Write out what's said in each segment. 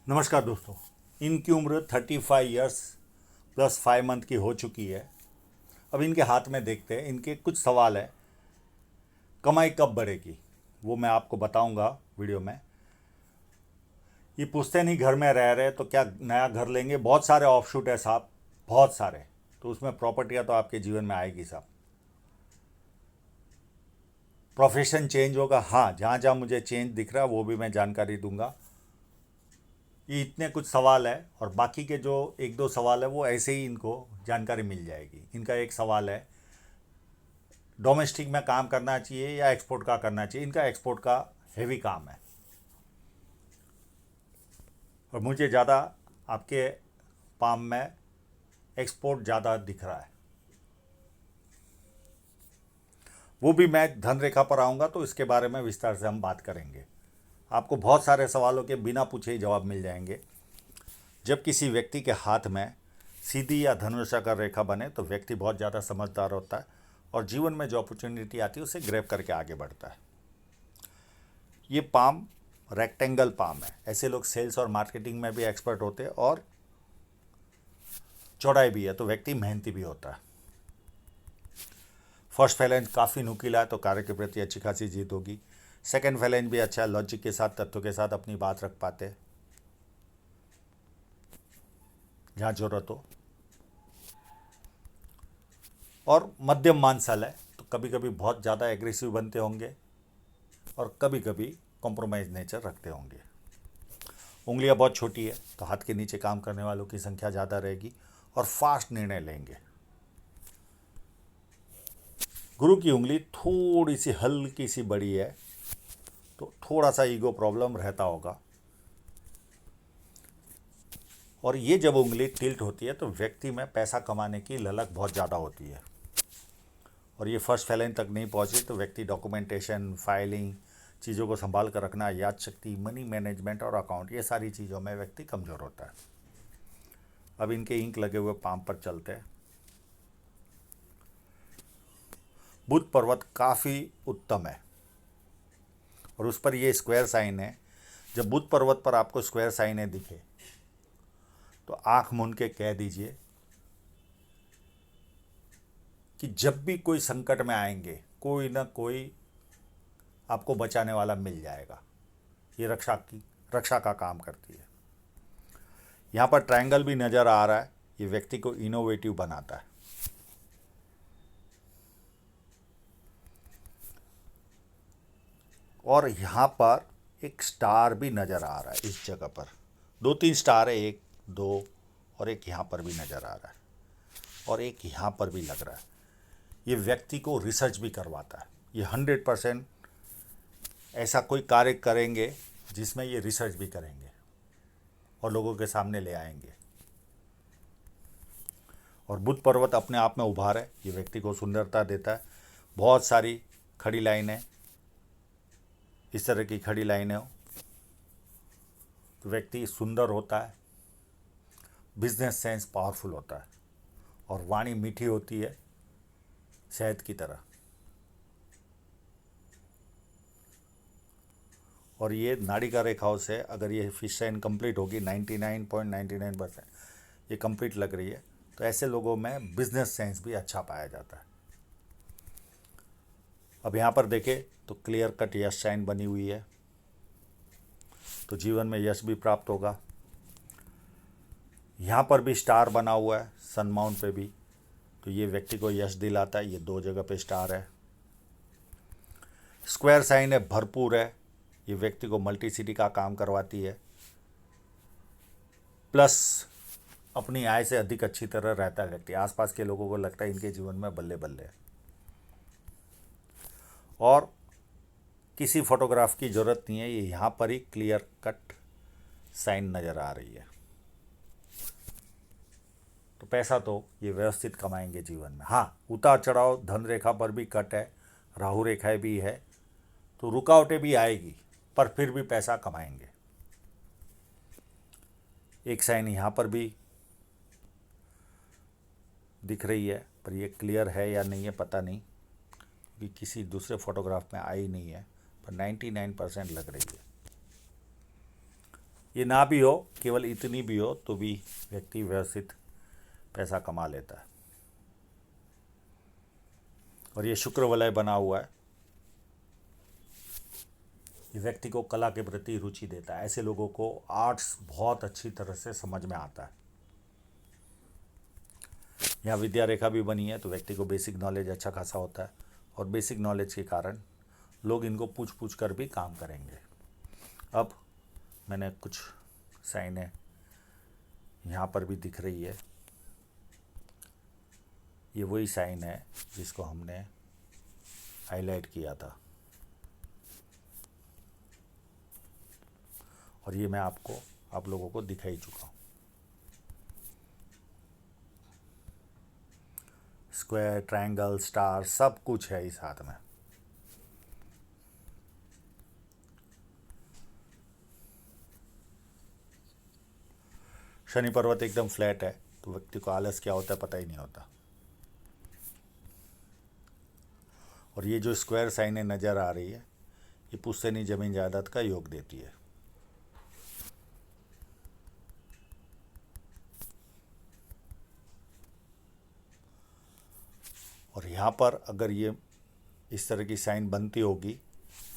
नमस्कार दोस्तों। इनकी उम्र 35 ईयर्स प्लस 5 मंथ की हो चुकी है। अब इनके हाथ में देखते हैं, इनके कुछ सवाल है। कमाई कब बढ़ेगी वो मैं आपको बताऊंगा वीडियो में। ये पूछते नहीं घर में रह रहे तो क्या नया घर लेंगे, बहुत सारे ऑफशूट है साहब, बहुत सारे। तो उसमें प्रॉपर्टियां तो आपके जीवन में आएगी साहब। प्रोफेशन चेंज होगा, हाँ, जहाँ जहाँ मुझे चेंज दिख रहा है वो भी मैं जानकारी दूंगा। ये इतने कुछ सवाल है और बाकी के जो एक दो सवाल है वो ऐसे ही इनको जानकारी मिल जाएगी। इनका एक सवाल है, डोमेस्टिक में काम करना चाहिए या एक्सपोर्ट का करना चाहिए। इनका एक्सपोर्ट का हेवी काम है और मुझे ज़्यादा आपके पाम में एक्सपोर्ट ज़्यादा दिख रहा है। वो भी मैं धन रेखा पर आऊँगा तो इसके बारे में विस्तार से हम बात करेंगे। आपको बहुत सारे सवालों के बिना पूछे ही जवाब मिल जाएंगे। जब किसी व्यक्ति के हाथ में सीधी या धनुषाकार रेखा बने तो व्यक्ति बहुत ज़्यादा समझदार होता है और जीवन में जो अपॉर्चुनिटी आती है उसे ग्रैब करके आगे बढ़ता है। ये पाम रेक्टेंगल पाम है। ऐसे लोग सेल्स और मार्केटिंग में भी एक्सपर्ट होते हैं और चौड़ाई भी है तो व्यक्ति मेहनती भी होता है। फर्स्ट फैलेंज काफ़ी नुकीला है तो कार्य के प्रति अच्छी खासी जीत होगी। सेकंड फैलेंज भी अच्छा है, लॉजिक के साथ तथ्यों के साथ अपनी बात रख पाते हैं जहाँ जरूरत हो। और मध्यम मानसल है तो कभी कभी बहुत ज़्यादा एग्रेसिव बनते होंगे और कभी कभी कॉम्प्रोमाइज़ नेचर रखते होंगे। उंगलियां बहुत छोटी है तो हाथ के नीचे काम करने वालों की संख्या ज़्यादा रहेगी और फास्ट निर्णय लेंगे। गुरु की उंगली थोड़ी सी हल्की सी बड़ी है तो थोड़ा सा ईगो प्रॉब्लम रहता होगा। और ये जब उंगली टिल्ट होती है तो व्यक्ति में पैसा कमाने की ललक बहुत ज़्यादा होती है और ये फर्स्ट फैलेंज तक नहीं पहुंची तो व्यक्ति डॉक्यूमेंटेशन, फाइलिंग, चीज़ों को संभाल कर रखना, याद शक्ति, मनी मैनेजमेंट और अकाउंट, ये सारी चीज़ों में व्यक्ति कमज़ोर होता है। अब इनके इंक लगे हुए पाम पर चलते हैं। बुध पर्वत काफ़ी उत्तम है और उस पर ये स्क्वायर साइन है। जब बुध पर्वत पर आपको स्क्वायर साइनें दिखे तो आंख मूंद के कह दीजिए कि जब भी कोई संकट में आएंगे कोई ना कोई आपको बचाने वाला मिल जाएगा। ये रक्षा का काम करती है। यहाँ पर ट्रायंगल भी नज़र आ रहा है, ये व्यक्ति को इनोवेटिव बनाता है। और यहाँ पर एक स्टार भी नज़र आ रहा है। इस जगह पर दो तीन स्टार है, एक दो और एक यहाँ पर भी नज़र आ रहा है और एक यहाँ पर भी लग रहा है। ये व्यक्ति को रिसर्च भी करवाता है। ये 100% ऐसा कोई कार्य करेंगे जिसमें ये रिसर्च भी करेंगे और लोगों के सामने ले आएंगे। और बुध पर्वत अपने आप में उभार है, ये व्यक्ति को सुंदरता देता है। बहुत सारी खड़ी लाइनें, इस तरह की खड़ी लाइनें हो तो व्यक्ति सुंदर होता है, बिजनेस सेंस पावरफुल होता है और वाणी मीठी होती है शहद की तरह। और ये नाड़िका रेखाओं से अगर ये फिश साइन कंप्लीट होगी 99.99% ये कंप्लीट लग रही है तो ऐसे लोगों में बिजनेस सेंस भी अच्छा पाया जाता है। अब यहाँ पर देखें तो क्लियर कट यश साइन बनी हुई है तो जीवन में यश भी प्राप्त होगा। यहाँ पर भी स्टार बना हुआ है सन माउंट पे भी तो ये व्यक्ति को यश दिलाता है। ये दो जगह पे स्टार है। स्क्वायर साइन है, भरपूर है, ये व्यक्ति को मल्टीसिटी का काम करवाती है। प्लस अपनी आय से अधिक अच्छी तरह रहता है व्यक्ति। आसपास के लोगों को लगता है इनके जीवन में बल्ले बल्ले है। और किसी फोटोग्राफ की ज़रूरत नहीं है, ये यहाँ पर ही क्लियर कट साइन नज़र आ रही है। तो पैसा तो ये व्यवस्थित कमाएंगे जीवन में। हाँ, उतार चढ़ाव धन रेखा पर भी कट है, राहु रेखाएं भी है तो रुकावटें भी आएगी पर फिर भी पैसा कमाएंगे। एक साइन यहाँ पर भी दिख रही है पर ये क्लियर है या नहीं है पता नहीं, क्योंकि किसी दूसरे फोटोग्राफ में आई नहीं है, पर 99% लग रही है। ये ना भी हो, केवल इतनी भी हो तो भी व्यक्ति व्यवस्थित पैसा कमा लेता है। और ये शुक्र वलय बना हुआ है, ये व्यक्ति को कला के प्रति रुचि देता है। ऐसे लोगों को आर्ट्स बहुत अच्छी तरह से समझ में आता है। यहाँ विद्या रेखा भी बनी है तो व्यक्ति को बेसिक नॉलेज अच्छा खासा होता है, और बेसिक नॉलेज के कारण लोग इनको पूछ पूछ कर भी काम करेंगे। अब मैंने कुछ साइनें यहाँ पर भी दिख रही है। ये वही साइन है जिसको हमने हाईलाइट किया था, और ये मैं आप लोगों को दिखा ही चुका हूँ। स्क्वायर, ट्रायंगल, स्टार सब कुछ है इस हाथ में। शनि पर्वत एकदम फ्लैट है तो व्यक्ति को आलस क्या होता है पता ही नहीं होता। और ये जो स्क्वायर साइनें नज़र आ रही है ये पुश्तैनी जमीन जायदाद का योग देती है। और यहाँ पर अगर ये इस तरह की साइन बनती होगी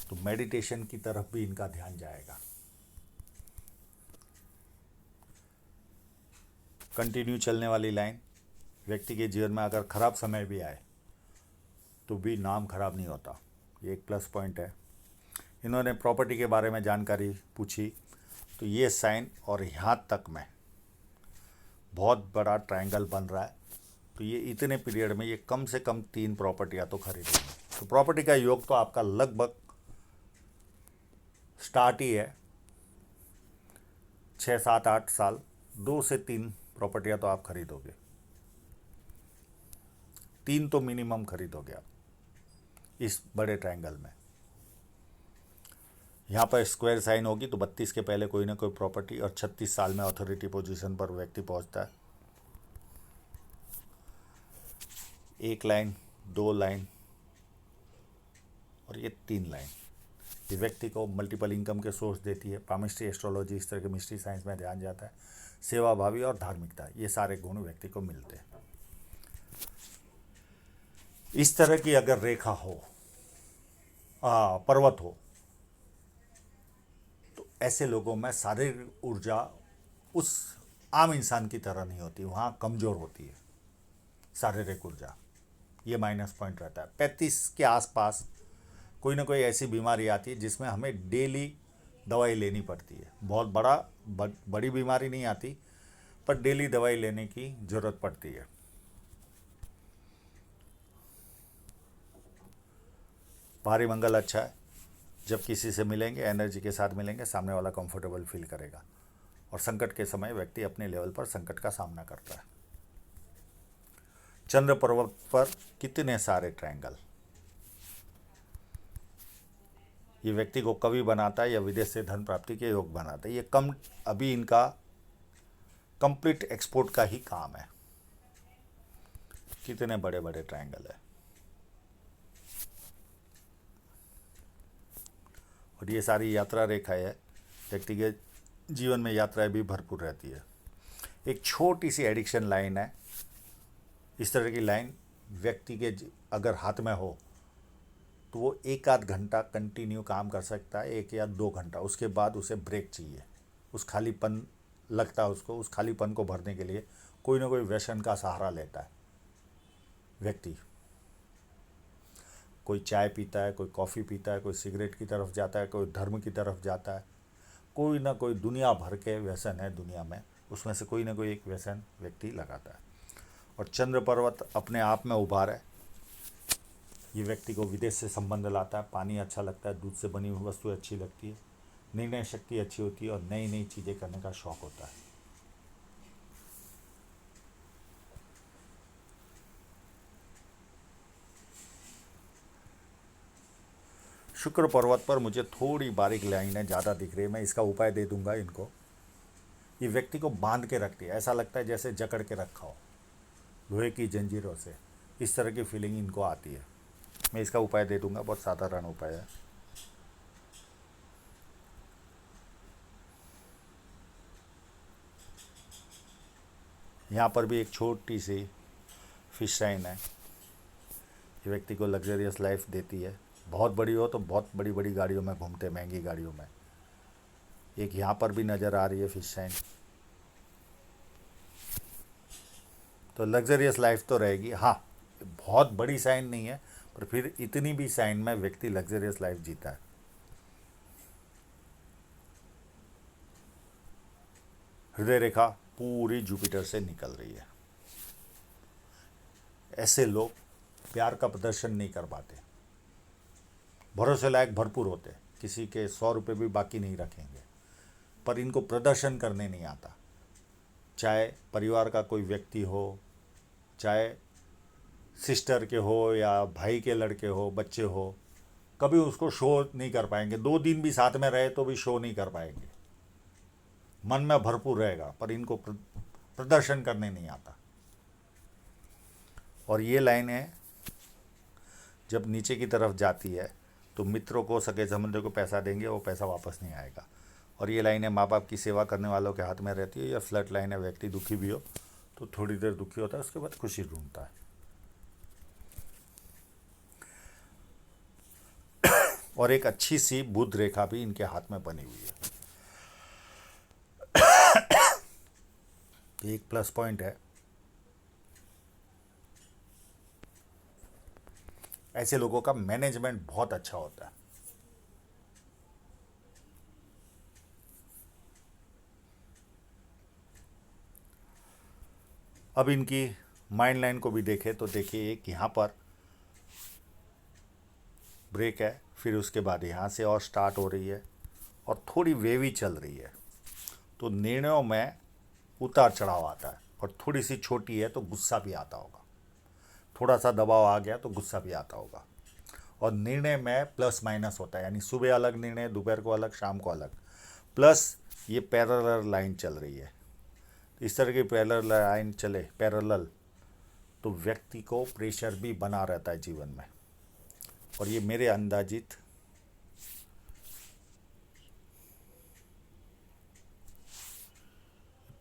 तो मेडिटेशन की तरफ भी इनका ध्यान जाएगा। कंटिन्यू चलने वाली लाइन, व्यक्ति के जीवन में अगर खराब समय भी आए तो भी नाम खराब नहीं होता, ये एक प्लस पॉइंट है। इन्होंने प्रॉपर्टी के बारे में जानकारी पूछी तो ये साइन और यहाँ तक में बहुत बड़ा ट्रायंगल बन रहा है, तो ये इतने पीरियड में ये कम से कम 3 प्रॉपर्टियाँ तो खरीदेंगे। तो प्रॉपर्टी का योग तो आपका लगभग स्टार्ट ही है, 6, 7, 8 साल, 2 से 3 प्रॉपर्टियाँ तो आप खरीदोगे, 3 तो मिनिमम खरीदोगे आप इस बड़े ट्रायंगल में। यहाँ पर स्क्वायर साइन होगी तो 32 के पहले कोई ना कोई प्रॉपर्टी, और 36 साल में अथॉरिटी पोजीशन पर व्यक्ति पहुँचता है। 1 लाइन, 2 लाइन और ये 3 लाइन, ये व्यक्ति को मल्टीपल इनकम के सोर्स देती है। पामिस्ट्री, एस्ट्रोलॉजी, इस तरह के मिस्ट्री साइंस में ध्यान जाता है। सेवा भावी और धार्मिकता, ये सारे गुण व्यक्ति को मिलते हैं। इस तरह की अगर रेखा हो, पर्वत हो, तो ऐसे लोगों में शारीरिक ऊर्जा उस आम इंसान की तरह नहीं होती, वहाँ कमज़ोर होती है शारीरिक ऊर्जा, ये माइनस पॉइंट रहता है। 35 के आसपास कोई ना कोई ऐसी बीमारी आती है जिसमें हमें डेली दवाई लेनी पड़ती है। बहुत बड़ी बीमारी नहीं आती, पर डेली दवाई लेने की ज़रूरत पड़ती है। भारी मंगल अच्छा है, जब किसी से मिलेंगे एनर्जी के साथ मिलेंगे, सामने वाला कंफर्टेबल फील करेगा, और संकट के समय व्यक्ति अपने लेवल पर संकट का सामना करता है। चंद्र पर्वत पर कितने सारे ट्रायंगल, ये व्यक्ति को कवि बनाता है या विदेश से धन प्राप्ति के योग बनाता है। ये अभी इनका कंप्लीट एक्सपोर्ट का ही काम है। कितने बड़े बड़े ट्रायंगल है, और ये सारी यात्रा रेखा है। व्यक्ति के जीवन में यात्राएं भी भरपूर रहती है। एक छोटी सी एडिक्शन लाइन है, इस तरह की लाइन व्यक्ति के अगर हाथ में हो तो वो 1 आध घंटा कंटिन्यू काम कर सकता है, 1 या 2 घंटा, उसके बाद उसे ब्रेक चाहिए। उस खालीपन लगता है उसको, उस खालीपन को भरने के लिए कोई ना कोई व्यसन का सहारा लेता है व्यक्ति। कोई चाय पीता है, कोई कॉफ़ी पीता है, कोई सिगरेट की तरफ जाता है, कोई धर्म की तरफ जाता है, कोई ना कोई दुनिया भर के व्यसन है दुनिया में, उसमें से कोई ना कोई एक व्यसन व्यक्ति लगाता है। और चंद्र पर्वत अपने आप में उभार है, ये व्यक्ति को विदेश से संबंध लाता है। पानी अच्छा लगता है, दूध से बनी हुई वस्तुएं अच्छी लगती है, निर्णय शक्ति अच्छी होती है, और नई नई चीज़ें करने का शौक़ होता है। शुक्र पर्वत पर मुझे थोड़ी बारीक लाइनें ज़्यादा दिख रही है, मैं इसका उपाय दे दूंगा इनको। ये व्यक्ति को बांध के रखती है, ऐसा लगता है जैसे जकड़ के रखा हो लोहे की जंजीरों से, इस तरह की फीलिंग इनको आती है। मैं इसका उपाय दे दूंगा, बहुत साधारण उपाय है। यहाँ पर भी एक छोटी सी फिश साइन है। ये व्यक्ति को लग्जरियस लाइफ देती है। बहुत बड़ी हो तो बहुत बड़ी बड़ी गाड़ियों में घूमते, महंगी गाड़ियों में। एक यहाँ पर भी नज़र आ रही है फिश साइन। तो लग्जरियस लाइफ तो रहेगी। हाँ, बहुत बड़ी साइन नहीं है, पर फिर इतनी भी साइन में व्यक्ति लग्जरियस लाइफ जीता है। हृदय रेखा पूरी जुपिटर से निकल रही है। ऐसे लोग प्यार का प्रदर्शन नहीं कर पाते, भरोसे लायक भरपूर होते, किसी के 100 रुपये भी बाकी नहीं रखेंगे, पर इनको प्रदर्शन करने नहीं आता। चाहे परिवार का कोई व्यक्ति हो, चाहे सिस्टर के हो या भाई के लड़के हो, बच्चे हो, कभी उसको शो नहीं कर पाएंगे। 2 दिन भी साथ में रहे तो भी शो नहीं कर पाएंगे। मन में भरपूर रहेगा, पर इनको प्रदर्शन करने नहीं आता। और ये लाइन है, जब नीचे की तरफ जाती है तो मित्रों को, सगे संबंधियों को पैसा देंगे, वो पैसा वापस नहीं आएगा। और ये लाइन है, माँ बाप की सेवा करने वालों के हाथ में रहती है। या फ्लर्ट लाइन है, व्यक्ति दुखी भी हो तो थोड़ी देर दुखी होता है, उसके बाद खुशी ढूंढता है। और एक अच्छी सी बुध रेखा भी इनके हाथ में बनी हुई है। एक प्लस पॉइंट है। ऐसे लोगों का मैनेजमेंट बहुत अच्छा होता है। अब इनकी माइंड लाइन को भी देखें तो देखिए, एक यहाँ पर ब्रेक है, फिर उसके बाद यहाँ से और स्टार्ट हो रही है और थोड़ी वेवी चल रही है। तो निर्णयों में उतार चढ़ाव आता है, और थोड़ी सी छोटी है तो गुस्सा भी आता होगा। थोड़ा सा दबाव आ गया तो गुस्सा भी आता होगा। और निर्णय में प्लस माइनस होता है, यानी सुबह अलग निर्णय, दोपहर को अलग, शाम को अलग। प्लस ये पैरेलल लाइन चल रही है। इस तरह की पैरेलल लाइन चले, पैरेलल, तो व्यक्ति को प्रेशर भी बना रहता है जीवन में। और ये मेरे अंदाजित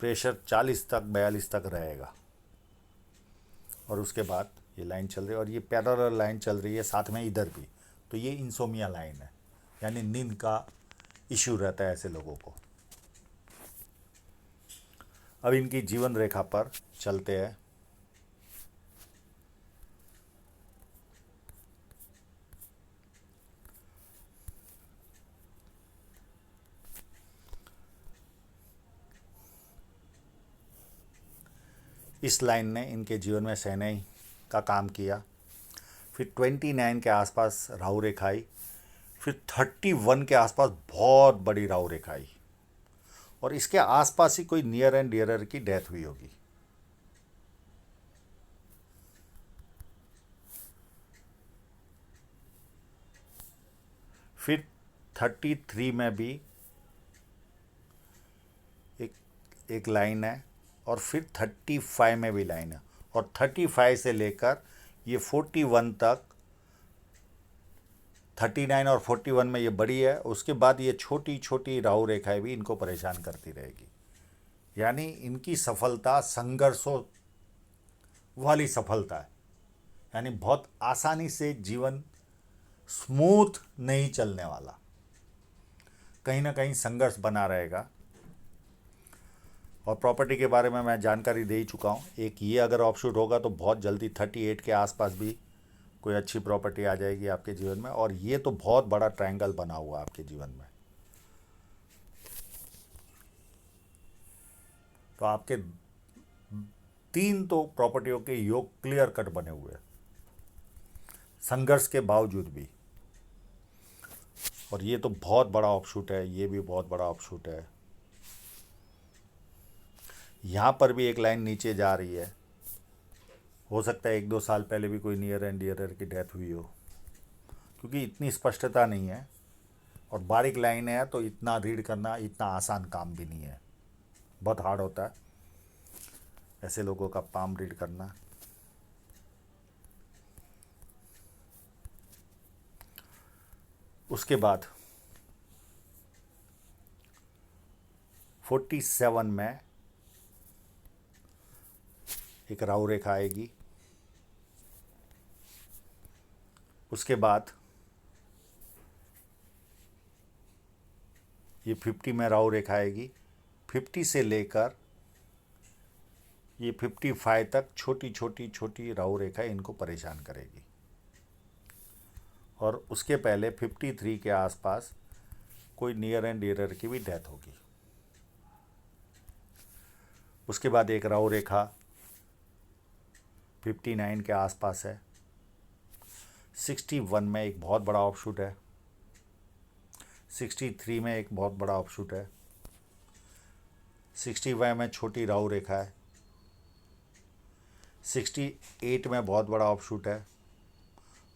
प्रेशर 40 तक, 42 तक रहेगा। और उसके बाद ये लाइन चल रही है, और ये पैरेलल लाइन चल रही है साथ में इधर भी। तो ये इंसोमिया लाइन है, यानी नींद का इश्यू रहता है ऐसे लोगों को। अब इनकी जीवन रेखा पर चलते हैं। इस लाइन ने इनके जीवन में शहनाई का काम किया। फिर 29 के आसपास राहु रेखा आई। फिर 31 के आसपास बहुत बड़ी राहु रेखा आई, और इसके आसपास ही कोई नियर एंड डियरर की डेथ हुई होगी। फिर 33 में भी एक लाइन है, और फिर 35 में भी लाइन है। और 35 से लेकर ये 41 तक, 39 और 41 में ये बड़ी है। उसके बाद ये छोटी छोटी राहु रेखाएं भी इनको परेशान करती रहेगी। यानी इनकी सफलता संघर्षों वाली सफलता है, यानी बहुत आसानी से जीवन स्मूथ नहीं चलने वाला, कहीं ना कहीं संघर्ष बना रहेगा। और प्रॉपर्टी के बारे में मैं जानकारी दे ही चुका हूँ। एक ये अगर ऑफशूट होगा तो बहुत जल्दी 38 के आसपास भी कोई अच्छी प्रॉपर्टी आ जाएगी आपके जीवन में। और ये तो बहुत बड़ा ट्रायंगल बना हुआ है आपके जीवन में। तो आपके 3 तो प्रॉपर्टियों के योग क्लियर कट बने हुए हैं, संघर्ष के बावजूद भी। और ये तो बहुत बड़ा ऑफशूट है, ये भी बहुत बड़ा ऑफशूट है। यहाँ पर भी एक लाइन नीचे जा रही है। हो सकता है 1-2 साल पहले भी कोई नियर एंड डियरर की डेथ हुई हो, क्योंकि इतनी स्पष्टता नहीं है। और बारीक लाइन है तो इतना रीड करना इतना आसान काम भी नहीं है, बहुत हार्ड होता है ऐसे लोगों का पाम रीड करना। उसके बाद 47 में एक राहु रेखा आएगी। उसके बाद ये 50 में राहु रेखा आएगी। 50 से लेकर ये 55 तक छोटी छोटी छोटी राहु रेखा इनको परेशान करेगी। और उसके पहले 53 के आसपास कोई नियर एंड डियर की भी डेथ होगी। उसके बाद एक राहु रेखा 59 के आसपास है। 61 में एक बहुत बड़ा ऑफशूट है। 63 में एक बहुत बड़ा ऑफशूट है। 65 में छोटी राहु रेखा है। 68 में बहुत बड़ा ऑफशूट है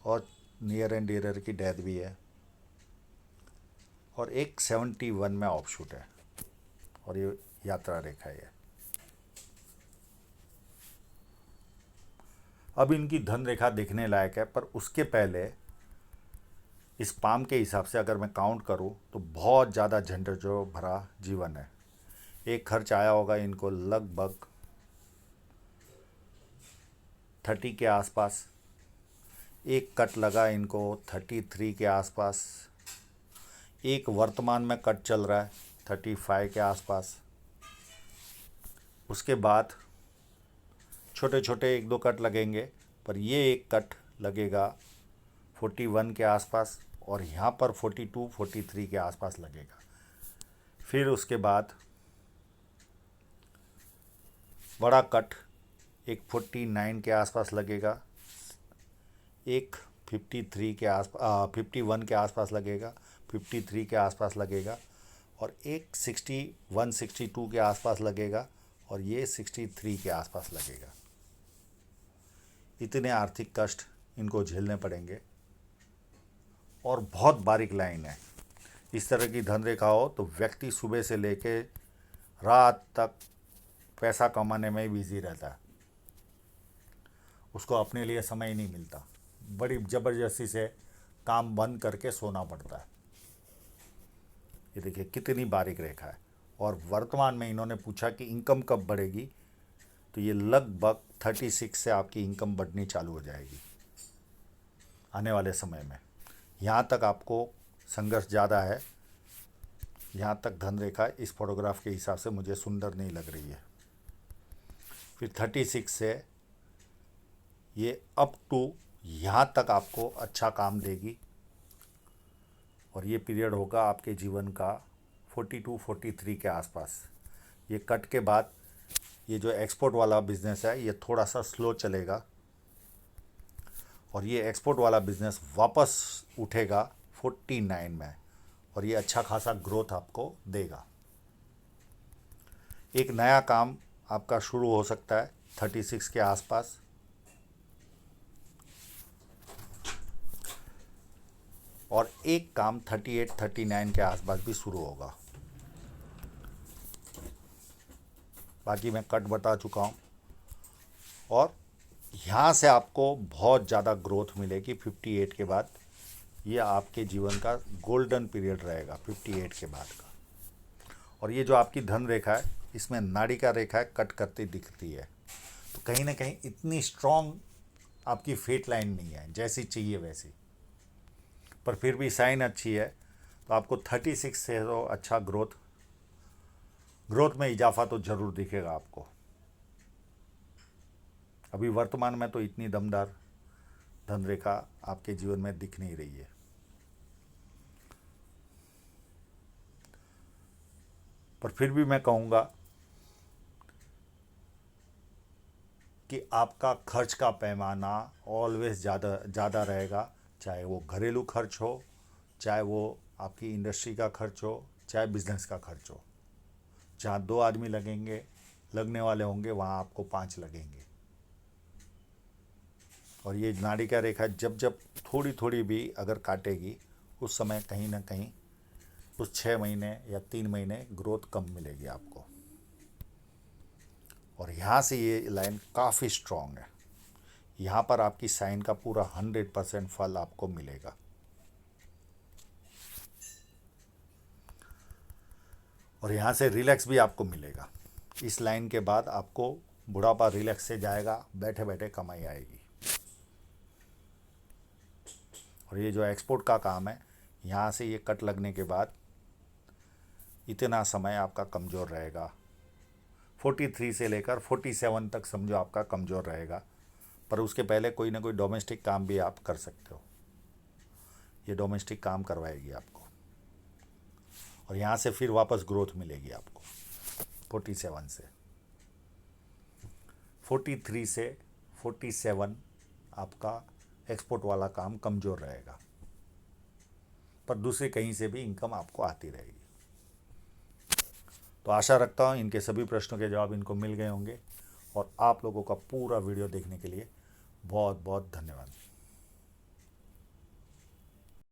और नियर एंड डियर की डेथ भी है। और एक 71 में ऑफशूट है और ये यात्रा रेखा है। अब इनकी धन रेखा देखने लायक है, पर उसके पहले इस पाम के हिसाब से अगर मैं काउंट करूं तो बहुत ज़्यादा झंझट जो भरा जीवन है। एक खर्च आया होगा इनको लगभग 30 के आसपास। एक कट लगा इनको 33 के आसपास। एक वर्तमान में कट चल रहा है 35 के आसपास। उसके बाद छोटे छोटे एक दो कट लगेंगे, पर ये एक कट लगेगा 41 के आसपास और यहाँ पर 42 43 के आसपास लगेगा। फिर उसके बाद बड़ा कट एक 49 के आसपास लगेगा। एक 53 के आसपास 51 के आसपास लगेगा। 53 के आसपास लगेगा और एक 61 62 के आसपास लगेगा और ये 63 के आसपास लगेगा। इतने आर्थिक कष्ट इनको झेलने पड़ेंगे और बहुत बारीक लाइन है। इस तरह की धन रेखा हो तो व्यक्ति सुबह से लेके रात तक पैसा कमाने में ही बिजी रहता है, उसको अपने लिए समय ही नहीं मिलता। बड़ी ज़बरदस्ती से काम बंद करके सोना पड़ता है। ये देखिए कितनी बारीक रेखा है। और वर्तमान में इन्होंने पूछा कि इनकम कब बढ़ेगी, तो ये लगभग 36 से आपकी इनकम बढ़नी चालू हो जाएगी आने वाले समय में। यहाँ तक आपको संघर्ष ज़्यादा है। यहाँ तक धन रेखा इस फोटोग्राफ के हिसाब से मुझे सुंदर नहीं लग रही है। फिर 36 से ये अप टू यहाँ तक आपको अच्छा काम देगी और ये पीरियड होगा आपके जीवन का 42 43 के आसपास। ये कट के बाद ये जो एक्सपोर्ट वाला बिज़नेस है ये थोड़ा सा स्लो चलेगा और ये एक्सपोर्ट वाला बिज़नेस वापस उठेगा 49 में और ये अच्छा खासा ग्रोथ आपको देगा। एक नया काम आपका शुरू हो सकता है 36 के आसपास। और एक काम 38 39 के आसपास भी शुरू होगा। बाकी मैं कट बता चुका हूँ और यहाँ से आपको बहुत ज़्यादा ग्रोथ मिलेगी 58 के बाद। ये आपके जीवन का गोल्डन पीरियड रहेगा 58 के बाद का। और ये जो आपकी धन रेखा है इसमें नाड़िका रेखा है कट करती दिखती है, तो कहीं ना कहीं इतनी स्ट्रॉन्ग आपकी फेट लाइन नहीं है जैसी चाहिए वैसी, पर फिर भी साइन अच्छी है। तो आपको 36 से तो अच्छा ग्रोथ में इजाफा तो ज़रूर दिखेगा आपको। अभी वर्तमान में तो इतनी दमदार धन रेखा आपके जीवन में दिख नहीं रही है, पर फिर भी मैं कहूँगा कि आपका खर्च का पैमाना ऑलवेज ज़्यादा रहेगा, चाहे वो घरेलू खर्च हो, चाहे वो आपकी इंडस्ट्री का खर्च हो, चाहे बिजनेस का खर्च हो। जहाँ 2 आदमी लगने वाले होंगे वहाँ आपको 5 लगेंगे। और ये नाड़िका रेखा जब जब थोड़ी थोड़ी भी अगर काटेगी उस समय कहीं ना कहीं उस 6 महीने या 3 महीने ग्रोथ कम मिलेगी आपको। और यहाँ से ये लाइन काफ़ी स्ट्रॉन्ग है। यहाँ पर आपकी साइन का पूरा 100% फल आपको मिलेगा। और यहाँ से रिलैक्स भी आपको मिलेगा। इस लाइन के बाद आपको बुढ़ापा रिलैक्स से जाएगा, बैठे बैठे कमाई आएगी। और ये जो एक्सपोर्ट का काम है, यहाँ से ये कट लगने के बाद इतना समय आपका कमज़ोर रहेगा। 43 से लेकर 47 तक समझो आपका कमज़ोर रहेगा, पर उसके पहले कोई ना कोई डोमेस्टिक काम भी आप कर सकते हो। ये डोमेस्टिक काम करवाएगी आपको, और यहाँ से फिर वापस ग्रोथ मिलेगी आपको। 47 से 43 से 47 आपका एक्सपोर्ट वाला काम कमज़ोर रहेगा, पर दूसरे कहीं से भी इनकम आपको आती रहेगी। तो आशा रखता हूँ इनके सभी प्रश्नों के जवाब इनको मिल गए होंगे, और आप लोगों का पूरा वीडियो देखने के लिए बहुत बहुत धन्यवाद।